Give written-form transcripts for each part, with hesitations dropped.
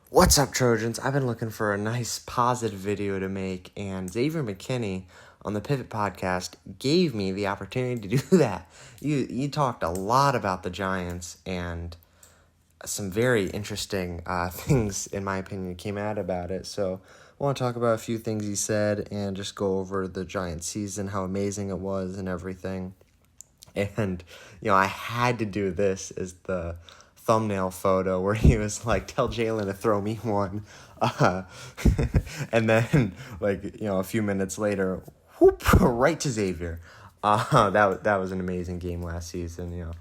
What's up, Trojans? I've been looking for a nice positive video to make, and Xavier McKinney on the Pivot podcast gave me the opportunity to do that. You talked a lot about the Giants, and some very interesting things, in my opinion, came out about it. So I want to talk about a few things he said and just go over the Giants season, how amazing it was, and everything. And, I had to do this as the thumbnail photo where he was like, tell Jalen to throw me one. And then, a few minutes later, whoop, right to Xavier. That was an amazing game last season,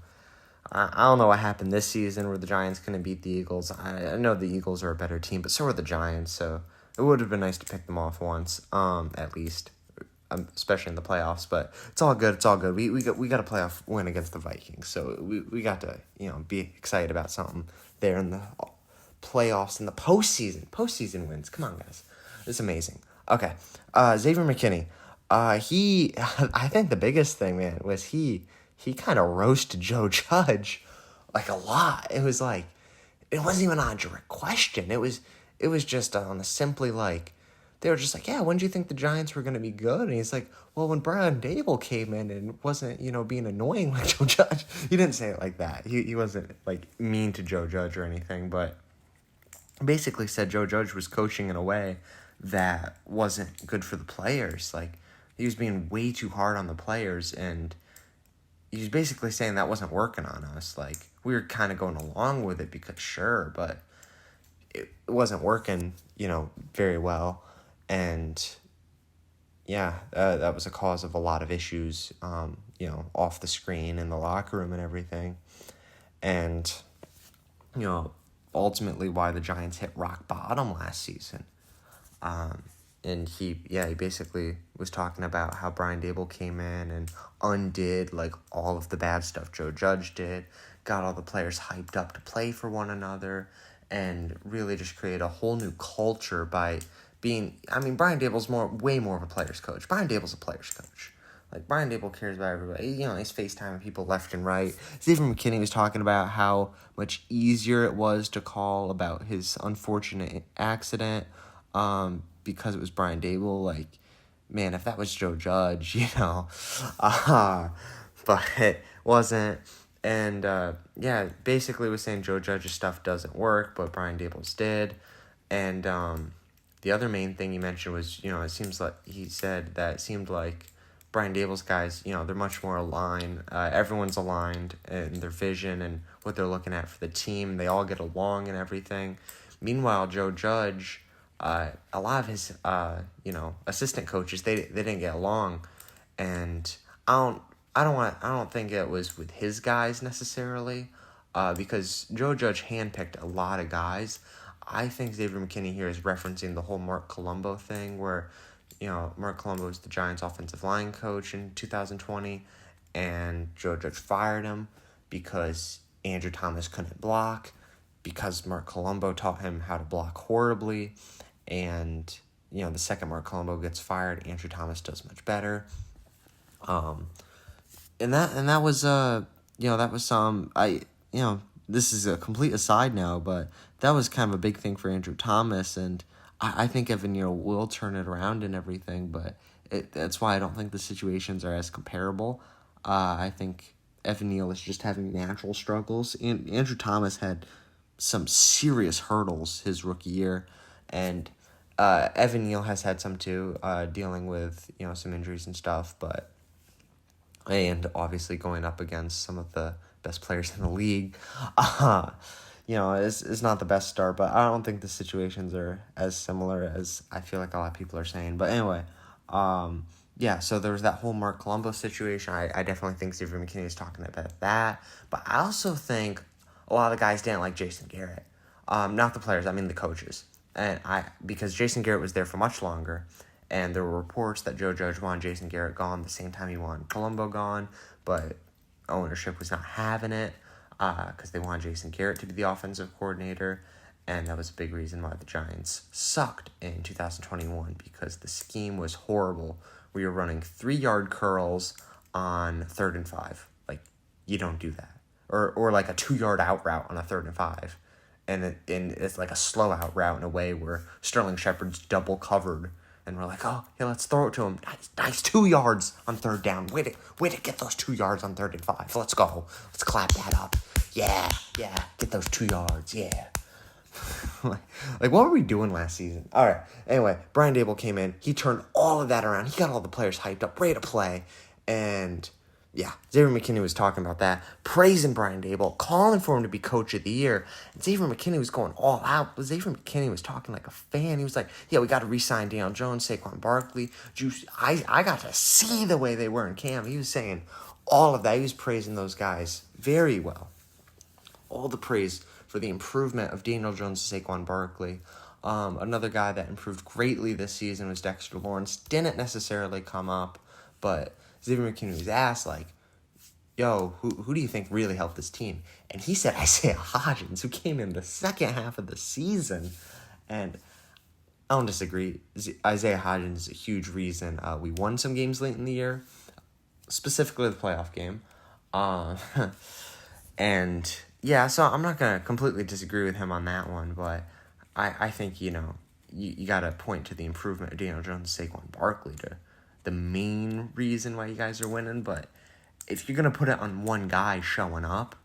I don't know what happened this season where the Giants couldn't beat the Eagles. I know the Eagles are a better team, but so are the Giants, so it would have been nice to pick them off once, at least. Especially in the playoffs, but it's all good. We got a playoff win against the Vikings, so we got to be excited about something there in the playoffs and the postseason wins. Come on, guys, it's amazing. Okay, Xavier McKinney, he I think the biggest thing, man, was he kind of roasted Joe Judge like a lot. It was like it wasn't even on a direct question. It was just on a simply like. They were just like, yeah, when do you think the Giants were going to be good? And he's like, well, when Brian Dable came in and wasn't, being annoying like Joe Judge. He didn't say it like that. He wasn't, mean to Joe Judge or anything, but basically said Joe Judge was coaching in a way that wasn't good for the players. He was being way too hard on the players, and he was basically saying that wasn't working on us. We were kind of going along with it because sure, but it wasn't working, very well. And yeah, that was a cause of a lot of issues, off the screen in the locker room and everything. And, ultimately why the Giants hit rock bottom last season. And he basically was talking about how Brian Dable came in and undid, all of the bad stuff Joe Judge did, got all the players hyped up to play for one another, and really just created a whole new culture by Brian Dable's way more of a player's coach. Brian Dable's a player's coach. Brian Dable cares about everybody. He's FaceTiming people left and right. Xavier McKinney was talking about how much easier it was to call about his unfortunate accident because it was Brian Dable. Man, if that was Joe Judge, but it wasn't. And, basically was saying Joe Judge's stuff doesn't work, but Brian Dable's did. And, the other main thing he mentioned was, it seems like he said that it seemed like Brian Dable's guys, they're much more aligned. Everyone's aligned in their vision and what they're looking at for the team. They all get along and everything. Meanwhile, Joe Judge, a lot of his, assistant coaches, they didn't get along. And I don't think it was with his guys necessarily, because Joe Judge handpicked a lot of guys. I think Xavier McKinney here is referencing the whole Mark Colombo thing where, Mark Colombo was the Giants' offensive line coach in 2020, and Joe Judge fired him because Andrew Thomas couldn't block, because Mark Colombo taught him how to block horribly, and, the second Mark Colombo gets fired, Andrew Thomas does much better. And that was this is a complete aside now, but that was kind of a big thing for Andrew Thomas, and I think Evan Neal will turn it around and everything, but that's why I don't think the situations are as comparable. I think Evan Neal is just having natural struggles, and Andrew Thomas had some serious hurdles his rookie year, and Evan Neal has had some too, dealing with some injuries and stuff, and obviously going up against some of the best players in the league. It's not the best start, but I don't think the situations are as similar as I feel like a lot of people are saying. But anyway, so there was that whole Mark Colombo situation. I definitely think Xavier McKinney is talking about that. But I also think a lot of the guys didn't like Jason Garrett. Not the players, I mean the coaches. Because Jason Garrett was there for much longer, and there were reports that Joe Judge wanted Jason Garrett gone the same time he wanted Colombo gone, but ownership was not having it because they wanted Jason Garrett to be the offensive coordinator, and that was a big reason why the Giants sucked in 2021 because the scheme was horrible. We were running 3-yard curls on 3rd and 5. You don't do that. Or a 2-yard out route on a 3rd and 5. and it's like a slow out route in a way where Sterling Shepard's double covered, and we're like, oh yeah, let's throw it to him. Nice 2 yards on third down. Way to get those 2 yards on 3rd and 5. Let's go. Let's clap that up. Yeah, get those 2 yards. Yeah. Like, what were we doing last season? All right. Anyway, Brian Daboll came in. He turned all of that around. He got all the players hyped up, ready to play. And, yeah, Xavier McKinney was talking about that, praising Brian Daboll, calling for him to be coach of the year. And Xavier McKinney was going all out. But Xavier McKinney was talking like a fan. He was like, yeah, we got to re-sign Daniel Jones, Saquon Barkley. I got to see the way they were in camp. He was saying all of that. He was praising those guys very well. All the praise for the improvement of Daniel Jones and Saquon Barkley. Another guy that improved greatly this season was Dexter Lawrence. Didn't necessarily come up, but Xavier McKinney was asked, like, yo, who do you think really helped this team? And he said Isaiah Hodgins, who came in the second half of the season. And I don't disagree. Isaiah Hodgins is a huge reason we won some games late in the year, specifically the playoff game. And yeah, so I'm not going to completely disagree with him on that one, but I think, you got to point to the improvement of Daniel Jones and Saquon Barkley to the main reason why you guys are winning. But if you're going to put it on one guy showing up,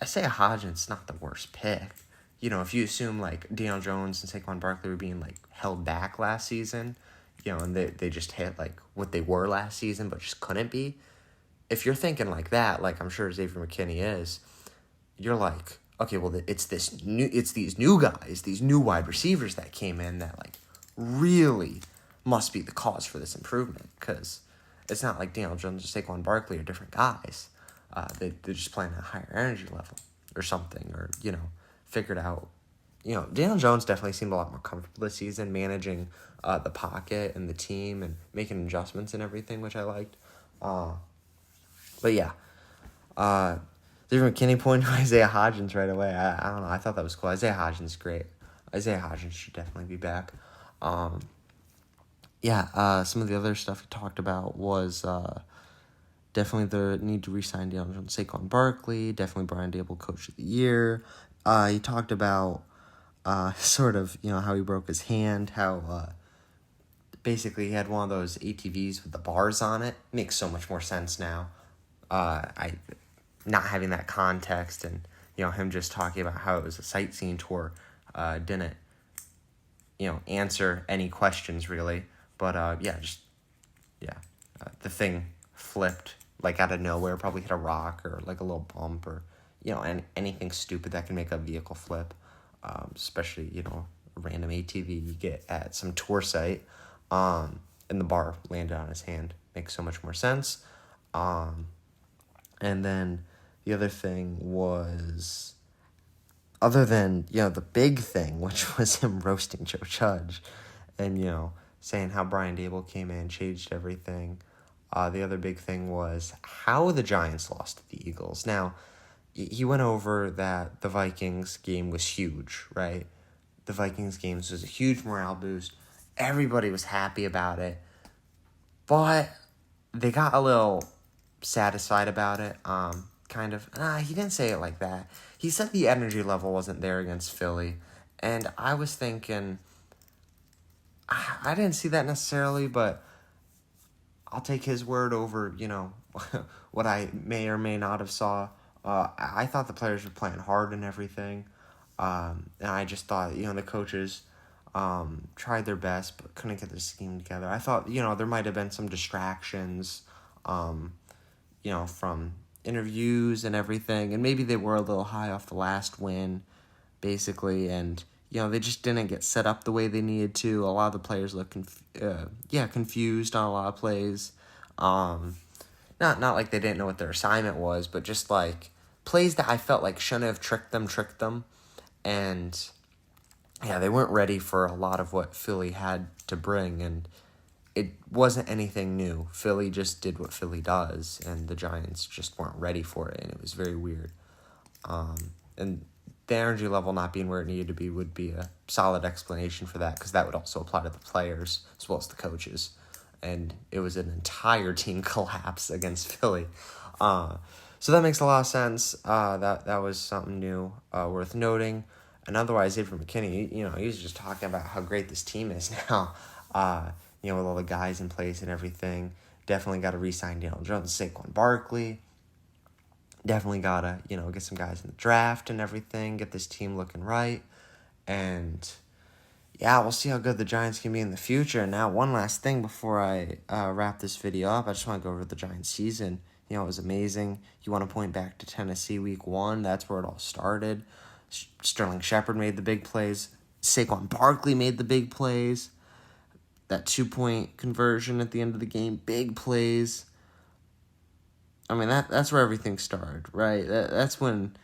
Isaiah Hodgins is not the worst pick. If you assume, like, Daniel Jones and Saquon Barkley were being, like, held back last season, and they just hit, like, what they were last season but just couldn't be. If you're thinking like that, like I'm sure Xavier McKinney is, you're like, okay, well, it's these new guys, these new wide receivers that came in that, like, really must be the cause for this improvement, because it's not like Daniel Jones or Saquon Barkley are different guys. They're just playing at a higher energy level or something, or, figured out. Daniel Jones definitely seemed a lot more comfortable this season, managing the pocket and the team and making adjustments and everything, which I liked. But yeah, Xavier McKinney pointed to Isaiah Hodgins right away. I don't know. I thought that was cool. Isaiah Hodgins is great. Isaiah Hodgins should definitely be back. Some of the other stuff he talked about was definitely the need to re-sign Daniel Jones, Saquon Barkley, definitely Brian Daboll, Coach of the Year. He talked about sort of, how he broke his hand, how basically he had one of those ATVs with the bars on it. Makes so much more sense now. Not having that context and, him just talking about how it was a sightseeing tour didn't, answer any questions really. But, the thing flipped, like, out of nowhere, probably hit a rock or, like, a little bump or, anything stupid that can make a vehicle flip, especially, a random ATV you get at some tour site, and the bar landed on his hand. Makes so much more sense. And then the other thing was, other than, the big thing, which was him roasting Joe Judge and, saying how Brian Daboll came in, changed everything. The other big thing was how the Giants lost to the Eagles. Now, he went over that the Vikings game was huge, right? The Vikings game was a huge morale boost. Everybody was happy about it. But they got a little satisfied about it, kind of. He didn't say it like that. He said the energy level wasn't there against Philly. And I was thinking, I didn't see that necessarily, but I'll take his word over, what I may or may not have saw. I thought the players were playing hard and everything. And I just thought, the coaches tried their best but couldn't get the scheme together. I thought, there might have been some distractions, from interviews and everything. And maybe they were a little high off the last win, basically. And, they just didn't get set up the way they needed to. A lot of the players looked confused on a lot of plays. Not like they didn't know what their assignment was, but just like plays that I felt like shouldn't have tricked them. And yeah, they weren't ready for a lot of what Philly had to bring, and it wasn't anything new. Philly just did what Philly does, and the Giants just weren't ready for it, and it was very weird. And the energy level not being where it needed to be would be a solid explanation for that, because that would also apply to the players as well as the coaches. And it was an entire team collapse against Philly. So that makes a lot of sense. That was something new, worth noting. And otherwise, Xavier McKinney, he was just talking about how great this team is now, with all the guys in place and everything. Definitely got to re-sign Daniel Jones, Saquon Barkley. Definitely got to, get some guys in the draft and everything, get this team looking right. And, yeah, we'll see how good the Giants can be in the future. Now, one last thing before I wrap this video up, I just want to go over the Giants season. It was amazing. You want to point back to Tennessee week 1. That's where it all started. Sterling Shepard made the big plays. Saquon Barkley made the big plays. That 2-point conversion at the end of the game, big plays. I mean, that's where everything started, right? That's when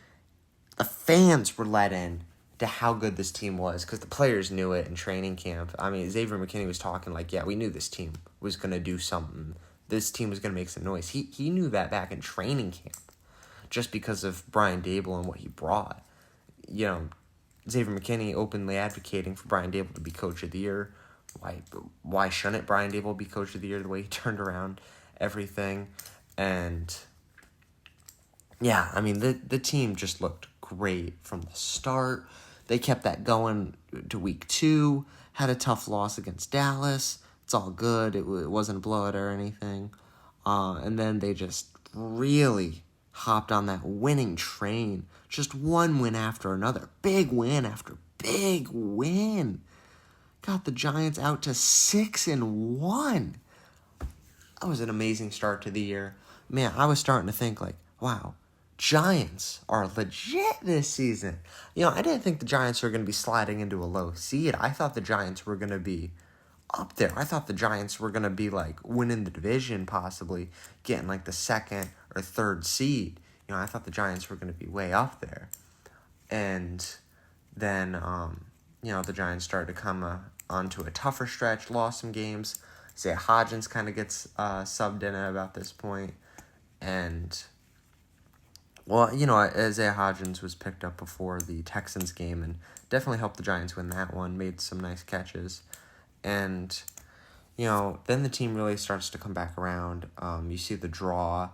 the fans were let in to how good this team was, because the players knew it in training camp. I mean, Xavier McKinney was talking like, yeah, we knew this team was going to do something. This team was going to make some noise. He knew that back in training camp, just because of Brian Daboll and what he brought. Xavier McKinney openly advocating for Brian Daboll to be Coach of the Year. Why shouldn't Brian Daboll be Coach of the Year, the way he turned around everything? And, yeah, I mean, the team just looked great from the start. They kept that going to week 2, had a tough loss against Dallas. It's all good. It wasn't a blowout or anything. And then they just really hopped on that winning train. Just one win after another. Big win after big win. Got the Giants out to 6-1. That was an amazing start to the year. Man, I was starting to think wow, Giants are legit this season. I didn't think the Giants were going to be sliding into a low seed. I thought the Giants were going to be up there. I thought the Giants were going to be winning the division, possibly getting the 2nd or 3rd seed. I thought the Giants were going to be way up there. And then, the Giants started to come onto a tougher stretch, lost some games. Isaiah Hodgins kind of gets subbed in at about this point. And, Isaiah Hodgins was picked up before the Texans game and definitely helped the Giants win that one, made some nice catches. And, then the team really starts to come back around. You see the draw.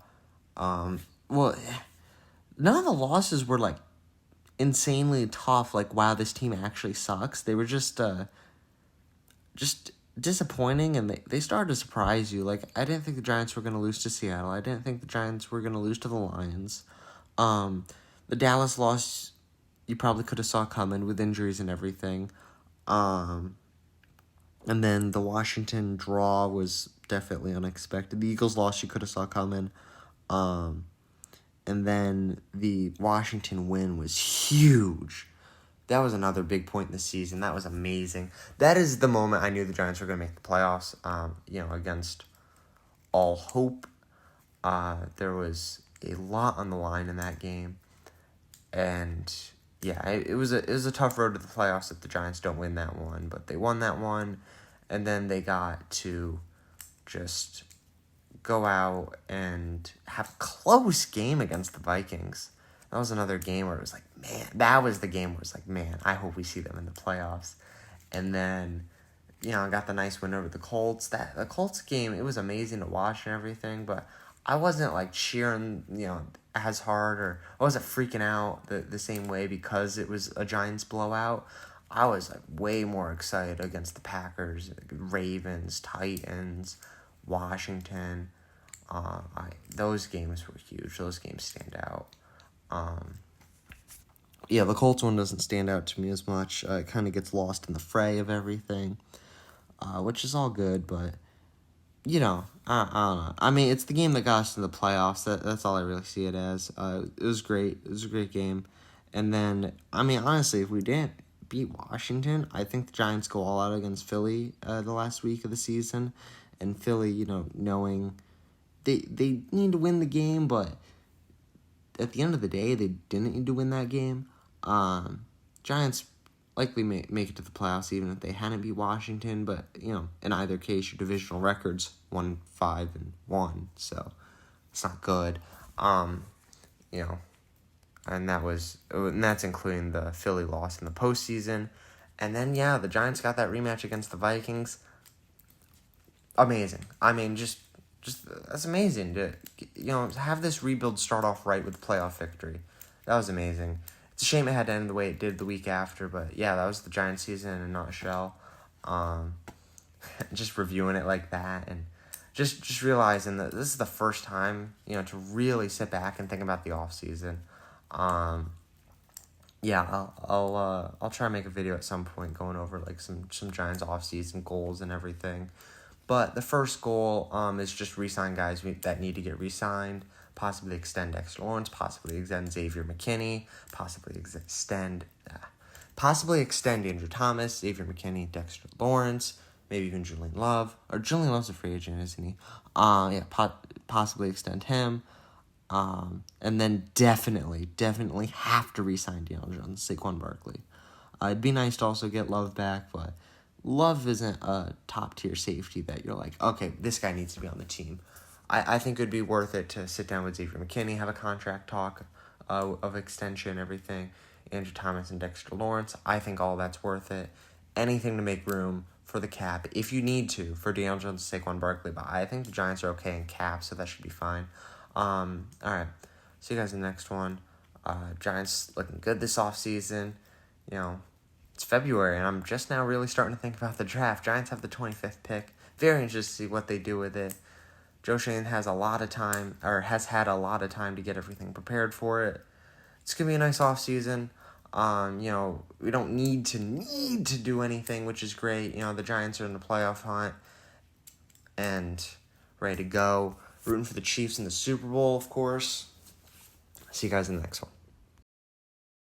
None of the losses were, insanely tough. Wow, this team actually sucks. They were just disappointing, and they started to surprise you. I didn't think the Giants were going to lose to Seattle. I didn't think the Giants were going to lose to the Lions. The Dallas loss, you probably could have saw coming with injuries and everything. And then the Washington draw was definitely unexpected. The Eagles loss you could have saw coming. And then the Washington win was huge. That was another big point in the season. That was amazing. That is the moment I knew the Giants were going to make the playoffs, against all hope. There was a lot on the line in that game. And, yeah, it was a tough road to the playoffs if the Giants don't win that one. But they won that one, and then they got to just go out and have a close game against the Vikings. That was another game where it was that was the game where it was man, I hope we see them in the playoffs. And then, I got the nice win over the Colts. The Colts game, it was amazing to watch and everything, but I wasn't cheering, as hard, or I wasn't freaking out the same way because it was a Giants blowout. I was way more excited against the Packers, Ravens, Titans, Washington. Those games were huge. Those games stand out. The Colts one doesn't stand out to me as much. It kind of gets lost in the fray of everything, which is all good, but, I don't know. I mean, it's the game that got us to the playoffs. That's all I really see it as. It was great. It was a great game. And then, I mean, honestly, if we didn't beat Washington, I think the Giants go all out against Philly the last week of the season. And Philly, knowing they need to win the game, but at the end of the day, they didn't need to win that game. Giants likely make it to the playoffs even if they hadn't beat Washington, but, in either case, your divisional record's 1-5-1, so it's not good. And that's including the Philly loss in the postseason. And then, the Giants got that rematch against the Vikings. Amazing. I mean, just that's amazing to have this rebuild start off right with the playoff victory. That was amazing. It's a shame it had to end the way it did the week after, but yeah, that was the Giants season in a nutshell. Just reviewing it like that, and just realizing that this is the first time, to really sit back and think about the offseason. Yeah, I'll try and make a video at some point going over like some Giants offseason goals and everything. But the first goal is just re-sign guys that need to get re-signed, possibly extend Dexter Lawrence, possibly extend Xavier McKinney, possibly extend Andrew Thomas, Xavier McKinney, Dexter Lawrence, maybe even Julian Love. Or Julian Love's a free agent, isn't he? Possibly extend him. And then definitely have to re-sign Daniel Jones, Saquon Barkley. It'd be nice to also get Love back, but Love isn't a top-tier safety that you're like, okay, this guy needs to be on the team. I think it would be worth it to sit down with Xavier McKinney, have a contract talk of extension and everything. Andrew Thomas and Dexter Lawrence, I think all that's worth it. Anything to make room for the cap, if you need to, for Daniel Jones and Saquon Barkley. But I think the Giants are okay in cap, so that should be fine. All right. See you guys in the next one. Giants looking good this offseason. It's February, and I'm just now really starting to think about the draft. Giants have the 25th pick. Very interested to see what they do with it. Joe Schoen has had a lot of time to get everything prepared for it. It's going to be a nice offseason. We don't need to do anything, which is great. The Giants are in the playoff hunt and ready to go. Rooting for the Chiefs in the Super Bowl, of course. See you guys in the next one.